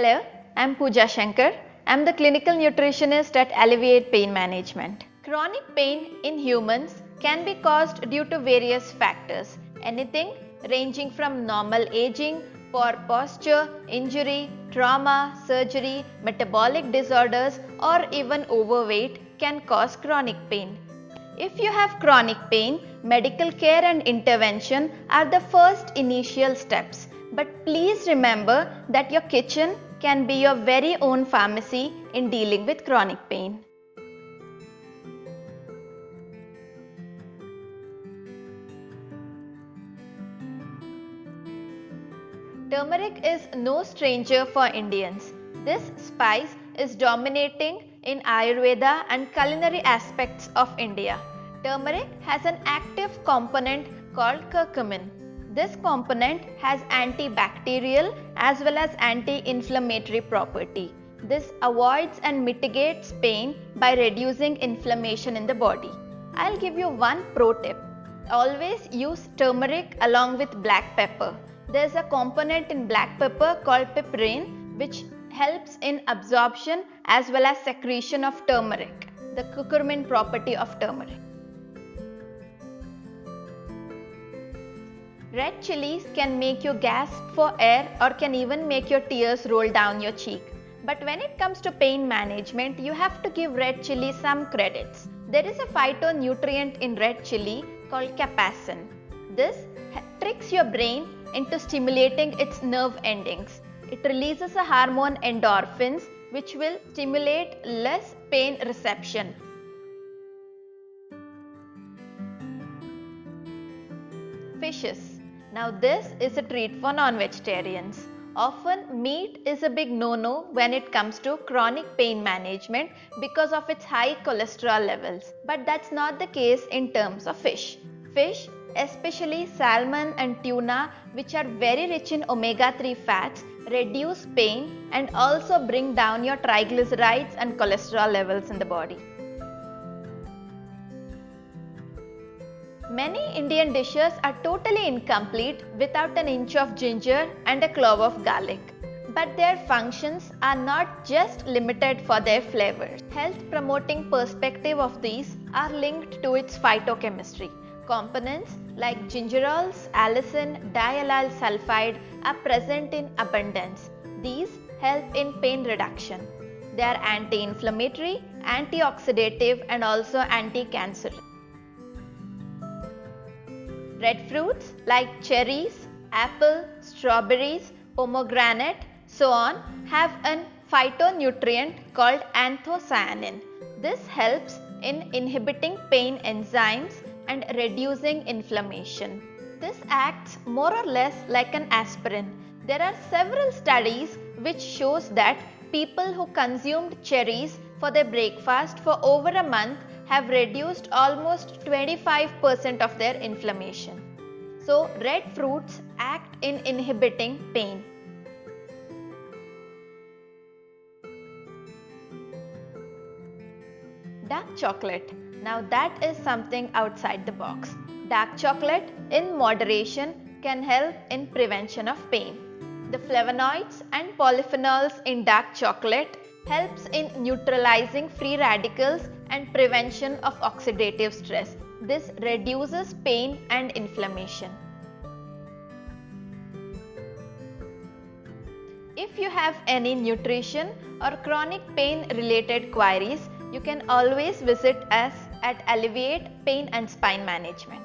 Hello, I'm Pooja Shankar. I'm the clinical nutritionist at Alleviate Pain Management. Chronic pain in humans can be caused due to various factors, anything ranging from normal aging, poor posture, injury, trauma, surgery, metabolic disorders, or even overweight can cause chronic pain. If you have chronic pain, medical care and intervention are the first initial steps. But please remember that your kitchen can be your very own pharmacy in dealing with chronic pain. Turmeric is no stranger for Indians. This spice is dominating in Ayurveda and culinary aspects of India. Turmeric has an active component called curcumin. This component has antibacterial as well as anti-inflammatory property. This avoids and mitigates pain by reducing inflammation in the body. I'll give you one pro tip. Always use turmeric along with black pepper. There's a component in black pepper called piperine which helps in absorption as well as secretion of turmeric, the curcumin property of turmeric. Red chilies can make you gasp for air or can even make your tears roll down your cheek. But when it comes to pain management, you have to give red chili some credits. There is a phytonutrient in red chili called capsaicin. This tricks your brain into stimulating its nerve endings. It releases a hormone endorphins which will stimulate less pain reception. Fishes. Now this is a treat for non-vegetarians. Often meat is a big no-no when it comes to chronic pain management because of its high cholesterol levels. But that's not the case in terms of fish. Fish, especially salmon and tuna, which are very rich in omega-3 fats, reduce pain and also bring down your triglycerides and cholesterol levels in the body. Many Indian dishes are totally incomplete without an inch of ginger and a clove of garlic. But their functions are not just limited for their flavors. Health promoting perspective of these are linked to its phytochemistry. Components like gingerols, allicin, diallyl sulfide are present in abundance. These help in pain reduction. They are anti-inflammatory, antioxidative and also anti-cancer. Red fruits like cherries, apple, strawberries, pomegranate, so on have a phytonutrient called anthocyanin. This helps in inhibiting pain enzymes and reducing inflammation. This acts more or less like an aspirin. There are several studies which shows that people who consumed cherries for their breakfast for over a month have reduced almost 25% of their inflammation. So red fruits act in inhibiting pain. Dark chocolate. Now that is something outside the box. Dark chocolate in moderation can help in prevention of pain. The flavonoids and polyphenols in dark chocolate helps in neutralizing free radicals and prevention of oxidative stress. This reduces pain and inflammation. If you have any nutrition or chronic pain related queries, you can always visit us at Alleviate Pain and Spine Management.